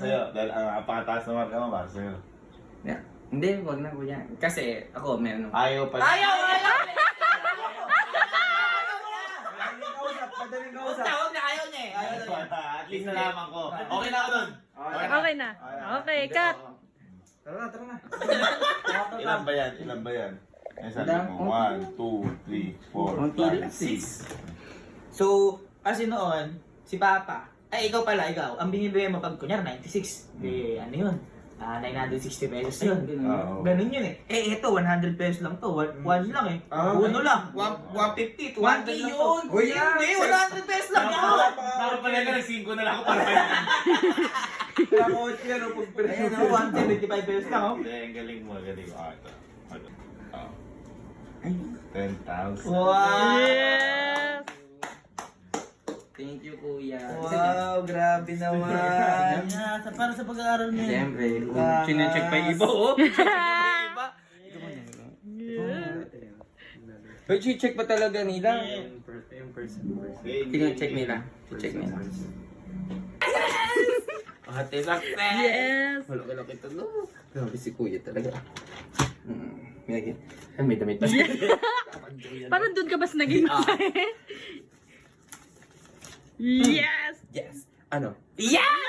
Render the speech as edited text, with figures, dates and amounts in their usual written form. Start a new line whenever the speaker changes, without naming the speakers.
sa'yo. Dahil ang napakataas na marka mo para sa'yo.
Yeah. Hindi, wag na kuya. Kasi ako meron.
Ayaw pa.
Ayaw!
Madaling kausap.
Tawag na ayaw niya eh. Ayaw niya.
At least nalaman ko. Okay na ako dun.
Okay na. Okay, cut.
Tara na.
Ilan ba yan? Ilan ba yan? Ay, sabi mo, 1, 2, 3, 4, 5, 6.
So, kasi noon, si Papa, ay ikaw pala, ang binibigay mo pag kunyar 96, ano yun? 960 pesos yun. Ganun yun eh. Ito, 100 pesos lang to. One lang eh. Uno lang. 150, 200 lang to.
Uy,
Hindi, 100 pesos lang yun.
Dapat pala ka nag-5 na lang ako para kayo.
Kaya ko siya no pag
Ayun o, 175 pesos lang oh.
Hindi, ang galing mo. Galing mo. Ito. 10,000.
Wow!
Yes!
Thank you, kuya.
Wow, grabe naman.
Para sa pag-aaral niya. Siyempre,
sinecheck pa yung iba,
oh.
Pero check pa talaga nila.
Tingnan-check nila. Check nila. Ate success!
Yes!
Malaki-laki ito, no? Grabe si kuya talaga. May damit pa.
Parang doon ka ba sa naging Yes!
Yes! Ano?
Yes!